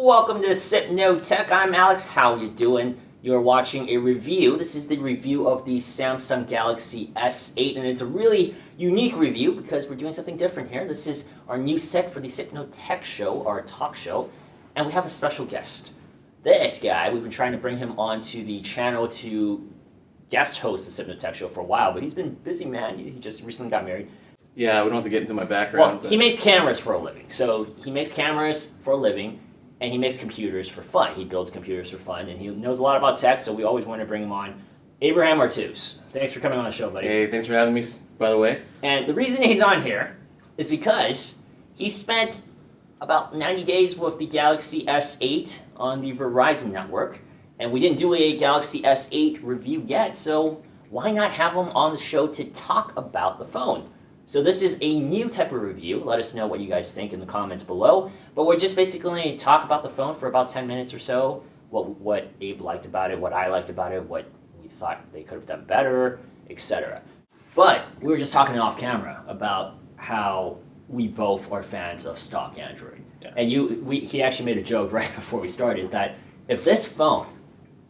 Welcome to Sip No Tech. I'm Alex. How you doing? You're watching a review. This is the review of the Samsung Galaxy S8, and it's a really unique review because we're doing something different here. This is our new set for the Sip No Tech show, our talk show, and we have a special guest. This guy, we've been trying to bring him onto the channel to guest host the Sip No Tech show for a while, but he's been busy, man. He just recently got married. Yeah, we don't have to get into my background. Well, he makes cameras for a living. So he makes cameras for a living, and he makes computers for fun. He builds computers for fun, and he knows a lot about tech, so we always want to bring him on. Abe Artuz, thanks for coming on the show, buddy. Hey, thanks for having me, by the way. And the reason he's on here is because he spent about 90 days with the Galaxy S8 on the Verizon network, and we didn't do a Galaxy S8 review yet, so why not have him on the show to talk about the phone? So this is a new type of review. Let us know what you guys think in the comments below. But we're just basically going to talk about the phone for about 10 minutes or so. What Abe liked about it, what I liked about it, what we thought they could have done better, etc. But we were just talking off camera about how we both are fans of stock Android. Yeah. And he actually made a joke right before we started that if this phone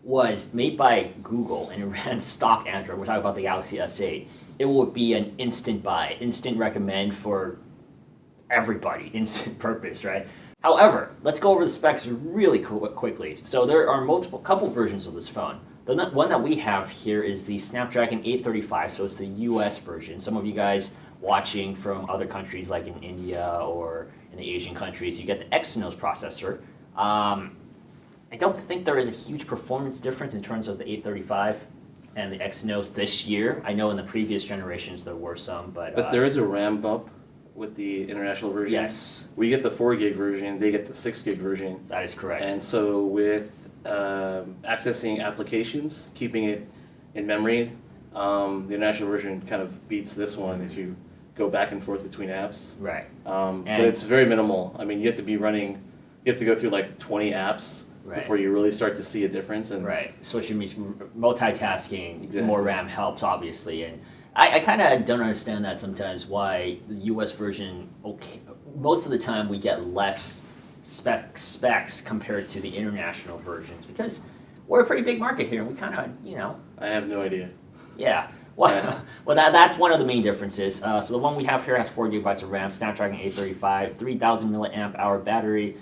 was made by Google and it ran stock Android, we're talking about the Galaxy S8, it would be an instant buy, instant recommend for everybody, instant purpose, right? However, let's go over the specs really quickly. So there are couple versions of this phone. The one that we have here is the Snapdragon 835, so it's the US version. Some of you guys watching from other countries like in India or in the Asian countries, you get the Exynos processor. I don't think there is a huge performance difference in terms of the 835 and the Exynos this year. I know in the previous generations there were some, but there is a RAM bump with the international version. Yes. We get the 4 gig version, they get the 6 gig version. That is correct. And so with accessing applications, keeping it in memory, the international version kind of beats this one if you go back and forth between apps. Right. But it's very minimal. I mean, you have to go through like 20 apps. Right. Before you really start to see a difference. And right. Switching multitasking, exactly. More RAM helps, obviously. And I kind of don't understand that sometimes, why the US version, most of the time we get less specs compared to the international versions because we're a pretty big market here and we kind of, I have no idea. Yeah. Well, that's one of the main differences. So the one we have here has 4 gigabytes of RAM, Snapdragon 835, 3,000 milliamp hour battery,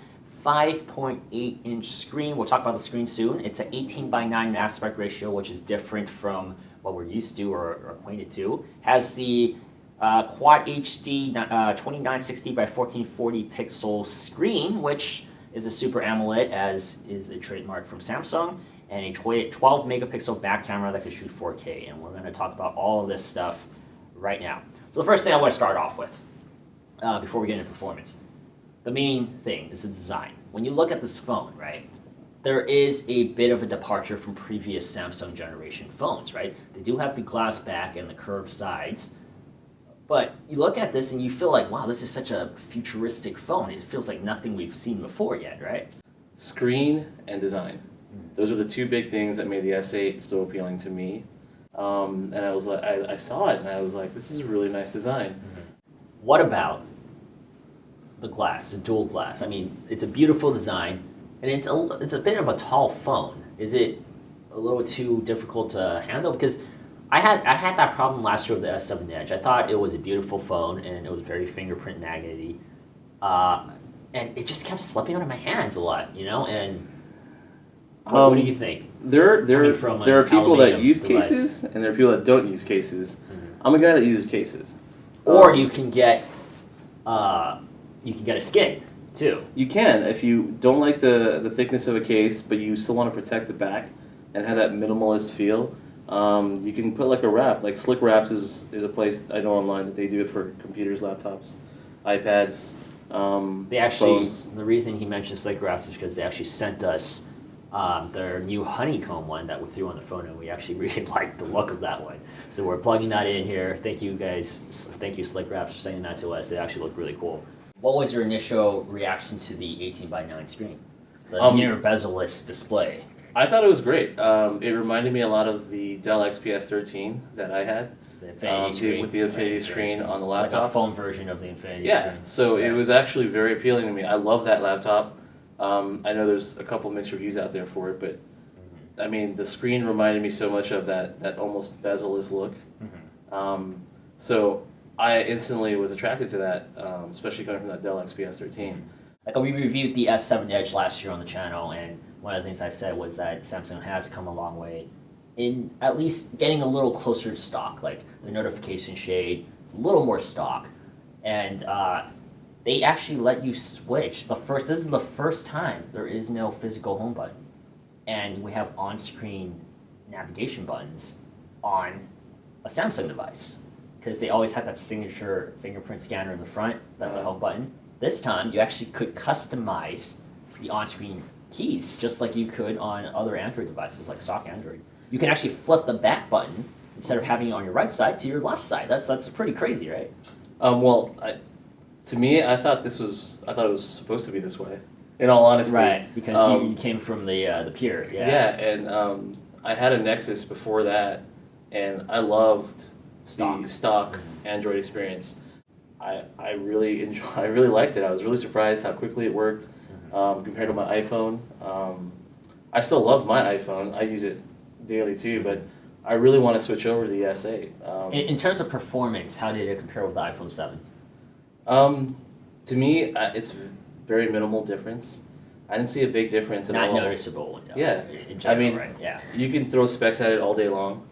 5.8-inch screen. We'll talk about the screen soon. It's an 18:9 aspect ratio, which is different from what we're used to or acquainted to. Has the Quad HD 2960 by 1440 pixel screen, which is a Super AMOLED, as is the trademark from Samsung, and a 12 megapixel back camera that can shoot 4K. And we're going to talk about all of this stuff right now. So the first thing I want to start off with, before we get into performance, the main thing is the design. When you look at this phone, right, there is a bit of a departure from previous Samsung generation phones, right? They do have the glass back and the curved sides, but you look at this and you feel like, wow, this is such a futuristic phone. It feels like nothing we've seen before yet, right? Screen and design. Those are the two big things that made the S8 so appealing to me. And I was like, I saw it and I was like, this is a really nice design. Mm-hmm. What about the glass, the dual glass? I mean, it's a beautiful design, and it's a bit of a tall phone. Is it a little too difficult to handle? Because I had that problem last year with the S7 Edge. I thought it was a beautiful phone, and it was very fingerprint magnety, and it just kept slipping out of my hands a lot, And what do you think? There are people that use device. cases, and there are people that don't use cases. Mm-hmm. I'm a guy that uses cases. Or you can get a skin, too. You can, if you don't like the thickness of a case, but you still want to protect the back and have that minimalist feel. You can put like a wrap. Like Slick Wraps is a place I know online that they do it for computers, laptops, iPads, phones. The reason he mentioned Slick Wraps is because they actually sent us their new honeycomb one that we threw on the phone, and we actually really liked the look of that one. So we're plugging that in here. Thank you guys. Thank you Slick Wraps for sending that to us. It actually looked really cool. What was your initial reaction to the 18:9 screen? The near bezel-less display. I thought it was great. It reminded me a lot of the Dell XPS 13 that I had. The Infinity screen. With the Infinity screen on the laptop. Like a phone version of the Infinity screen. So it was actually very appealing to me. I love that laptop. I know there's a couple mixed reviews out there for it, but I mean, the screen reminded me so much of that almost bezel-less look. So I instantly was attracted to that, especially coming from that Dell XPS 13. Like we reviewed the S7 Edge last year on the channel, and one of the things I said was that Samsung has come a long way in at least getting a little closer to stock. Like the notification shade is a little more stock, and they actually let you switch. This is the first time there is no physical home button, and we have on-screen navigation buttons on a Samsung device because they always had that signature fingerprint scanner in the front. That's a home button. This time, you actually could customize the on-screen keys just like you could on other Android devices, like stock Android. You can actually flip the back button instead of having it on your right side to your left side. That's pretty crazy, right? To me, I thought it was supposed to be this way. In all honesty, Right, because you came from the Pure. Yeah. Yeah, and I had a Nexus before that, and I loved the stock Android experience. I really liked it. I was really surprised how quickly it worked compared to my iPhone. I still love my iPhone. I use it daily too, but I really want to switch over to the S8. In terms of performance, how did it compare with the iPhone 7? To me, it's very minimal difference. I didn't see a big difference at all. Not noticeable. Yeah. In general, I mean, right? Yeah. you can throw specs at it all day long.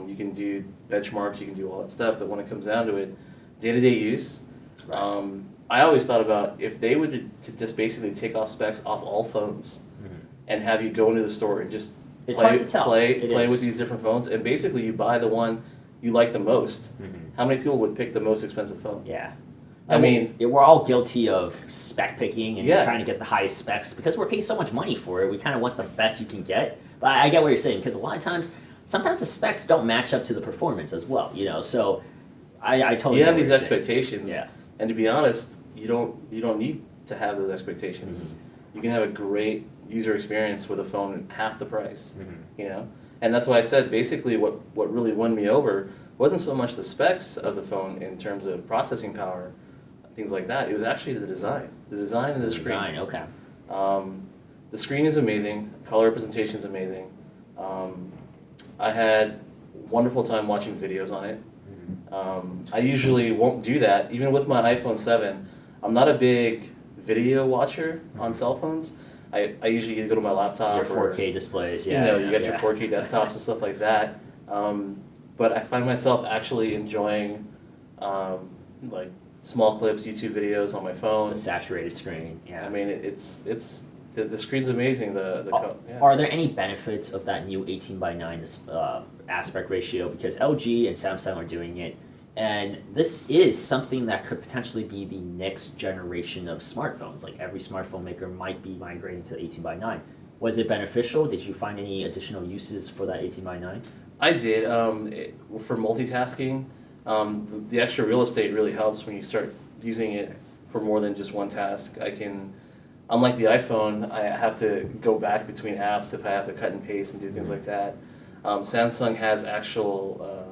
You can do benchmarks, you can do all that stuff, but when it comes down to it, day-to-day use, I always thought about if they would to just basically take off specs off all phones and have you go into the store and just play with these different phones, and basically you buy the one you like the most. How many people would pick the most expensive phone? Yeah. I mean, we're all guilty of spec picking and Yeah. trying to get the highest specs because we're paying so much money for it. We kind of want the best you can get. But I get what you're saying because a lot of times, sometimes the specs don't match up to the performance as well. So I totally. You have get what these you're saying. expectations, Yeah. and to be honest, you don't need to have those expectations. You can have a great user experience with a phone at half the price. And that's why I said basically what really won me over wasn't so much the specs of the phone in terms of processing power, things like that. It was actually the design of the screen. Design, okay. The screen is amazing. Color representation is amazing. I had wonderful time watching videos on it. I usually won't do that, even with my iPhone 7. I'm not a big video watcher on cell phones. I usually either go to my laptop Your 4K displays, you got your 4K desktops and stuff like that. But I find myself actually enjoying like small clips, YouTube videos on my phone. The saturated screen, yeah. I mean, the screen's amazing. Are there any benefits of that new 18:9 aspect ratio? Because LG and Samsung are doing it, and this is something that could potentially be the next generation of smartphones. Like every smartphone maker might be migrating to 18:9. Was it beneficial? Did you find any additional uses for that 18:9? I did. For multitasking, the extra real estate really helps when you start using it for more than just one task. Unlike the iPhone, I have to go back between apps if I have to cut and paste and do things like that. Samsung has actual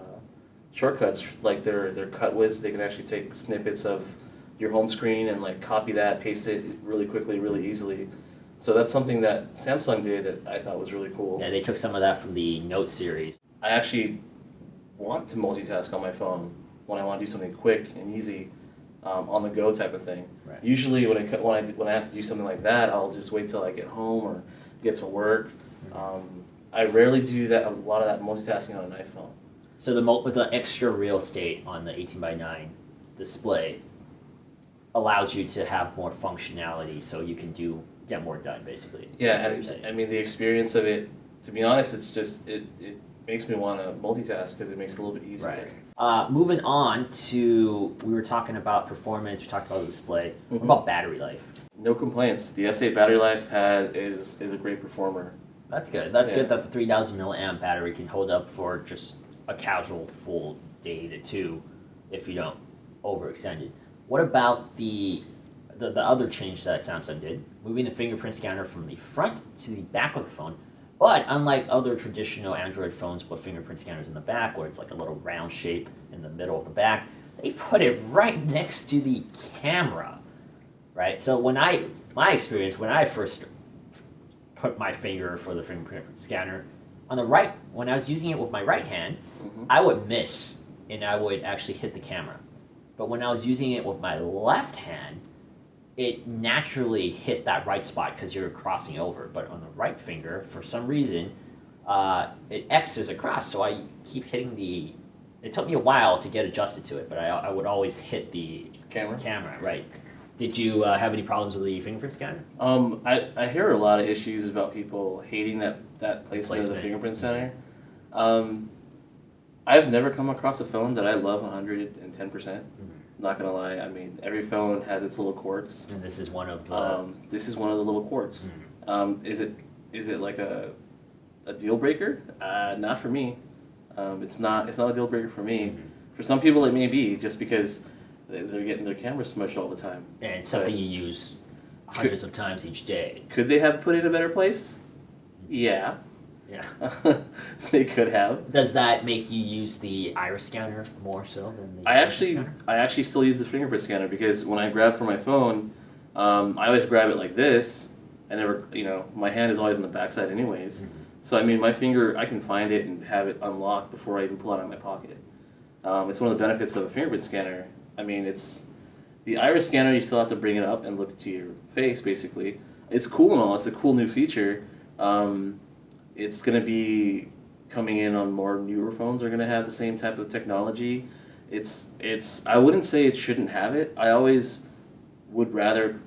shortcuts, like their cut widths. They can actually take snippets of your home screen and like copy that, paste it really quickly, really easily. So that's something that Samsung did that I thought was really cool. Yeah, they took some of that from the Note series. I actually want to multitask on my phone when I want to do something quick and easy, on the go type of thing. Right. Usually when I have to do something like that, I'll just wait till I get home or get to work. I rarely do that. A lot of that multitasking on an iPhone. So with the extra real estate on the 18:9 display allows you to have more functionality, so you can get more done, basically. Yeah, That's what you're saying. I mean the experience of it. To be honest, it's just it makes me want to multitask because it makes it a little bit easier. Right. Moving on to, we were talking about performance, we talked about the display. What about battery life? No complaints. The S8 battery life is a great performer. That's good. That's good that the 3,000 milliamp battery can hold up for just a casual full day to two if you don't overextend it. What about the other change that Samsung did? Moving the fingerprint scanner from the front to the back of the phone. But unlike other traditional Android phones with fingerprint scanners in the back, where it's like a little round shape in the middle of the back, they put it right next to the camera, right? So when I my experience when I first put my finger for the fingerprint scanner on the right, when I was using it with my right hand, I would miss and I would actually hit the camera. But when I was using it with my left hand, it naturally hit that right spot because you're crossing over. But on the right finger, for some reason, it X's across. So I keep hitting the. It took me a while to get adjusted to it, but I would always hit the camera, right? Did you have any problems with the fingerprint scanner? I hear a lot of issues about people hating that placement of the fingerprint scanner. I've never come across a phone that I love 110%. Not gonna lie, I mean every phone has its little quirks. And this is one of the. This is one of the little quirks. Is it like a deal breaker? Not for me. It's not a deal breaker for me. For some people it may be, just because they're getting their camera smudged all the time. And it's something you use hundreds of times each day. Could they have put it in a better place? Yeah. Yeah. They could have. Does that make you use the iris scanner more so than the I actually still use the fingerprint scanner because when I grab for my phone, I always grab it like this. I never, my hand is always on the backside anyways. So I mean, my finger, I can find it and have it unlocked before I even pull it out of my pocket. It's one of the benefits of a fingerprint scanner. I mean, it's the iris scanner. You still have to bring it up and look to your face. Basically, it's cool and all. It's a cool new feature. It's going to be coming in on more newer phones are going to have the same type of technology. I wouldn't say it shouldn't have it. I always would rather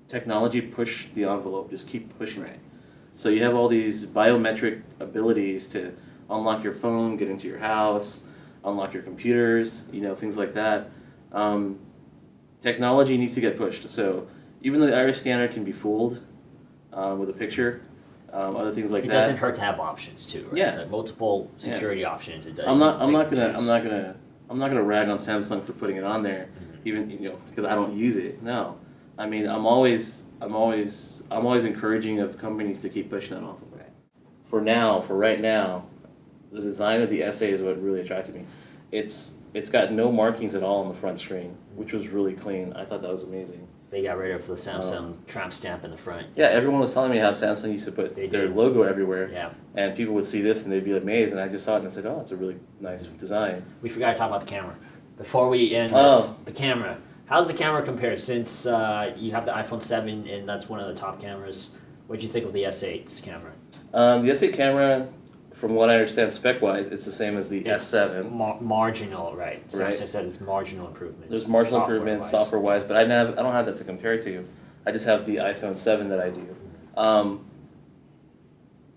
technology push the envelope, just keep pushing it. So you have all these biometric abilities to unlock your phone, get into your house, unlock your computers, things like that. Technology needs to get pushed. So even though the iris scanner can be fooled with a picture, other things like that. It doesn't hurt to have options too, right? Yeah. Like multiple security options. It doesn't. I'm not gonna rag on Samsung for putting it on there, even because I don't use it. No, I mean I'm always encouraging of companies to keep pushing that off of it. For right now, the design of the SA is what really attracted me. It's got no markings at all on the front screen, which was really clean. I thought that was amazing. They got rid of the Samsung tramp stamp in the front. Yeah, everyone was telling me how Samsung used to put their logo everywhere. Yeah. And people would see this and they'd be amazed, and I just saw it and I said, oh, it's a really nice design. We forgot to talk about the camera. Before we end this, the camera. How's the camera compare? Since you have the iPhone 7 and that's one of the top cameras, what do you think of the S8's camera? The S8 camera, from what I understand spec-wise, it's the same as the S7. Marginal, right? Samsung said it's marginal improvements. There's marginal improvements software-wise, but I don't have that to compare to. I just have the iPhone 7 that I do.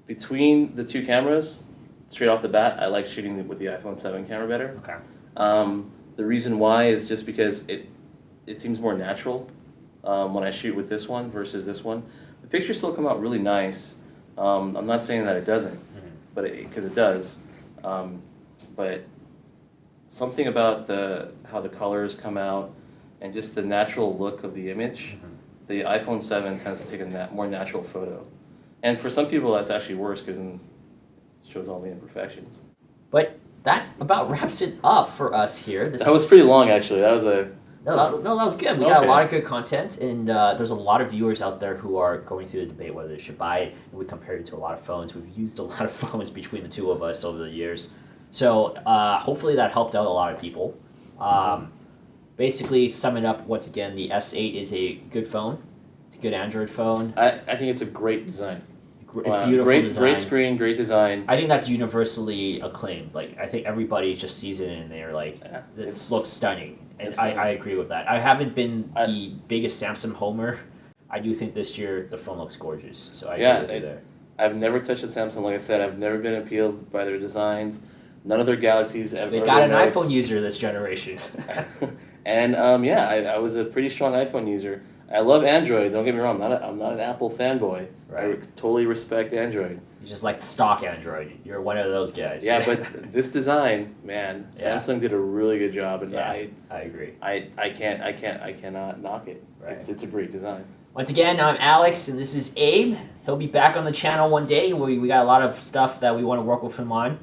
Between the two cameras, straight off the bat, I like shooting with the iPhone 7 camera better. Okay. The reason why is just because it seems more natural when I shoot with this one versus this one. The pictures still come out really nice. I'm not saying that it doesn't, but because it does. But something about how the colors come out and just the natural look of the image, the iPhone 7 tends to take a more natural photo. And for some people, that's actually worse because it shows all the imperfections. But that about wraps it up for us here. That was pretty long, actually. That was a... No, that was good. We got a lot of good content, and there's a lot of viewers out there who are going through the debate whether they should buy it, and we compared it to a lot of phones. We've used a lot of phones between the two of us over the years. So hopefully that helped out a lot of people. Basically, to sum it up, once again, the S8 is a good phone. It's a good Android phone. I think it's a great design. Beautiful design. Great screen, great design. I think that's universally acclaimed. Like, I think everybody just sees it and they're like, this looks stunning. And I agree with that. I haven't been the biggest Samsung homer. I do think this year the phone looks gorgeous. So I agree with you there. I've never touched a Samsung. Like I said, I've never been appealed by their designs. None of their Galaxies ever. They got an iPhone user this generation. And I was a pretty strong iPhone user. I love Android. Don't get me wrong. I'm not an Apple fanboy. Right. I totally respect Android. You just like the stock Android. You're one of those guys. Yeah, but this design, man, Samsung did a really good job, and I agree. I cannot knock it. Right. It's a great design. Once again, I'm Alex, and this is Abe. He'll be back on the channel one day. We got a lot of stuff that we want to work with him on,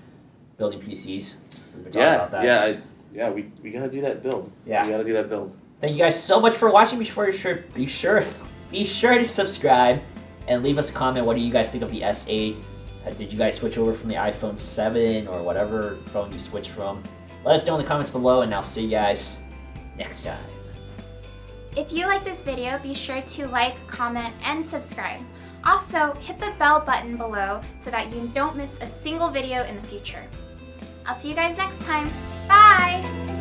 building PCs. We've been talking about that. We gotta do that build. Yeah, we gotta do that build. Thank you guys so much for watching. Be sure be sure to subscribe and leave us a comment. What do you guys think of the S8? Did you guys switch over from the iPhone 7 or whatever phone you switched from? Let us know in the comments below, and I'll see you guys next time. If you like this video, be sure to like, comment, and subscribe. Also, hit the bell button below so that you don't miss a single video in the future. I'll see you guys next time. Bye!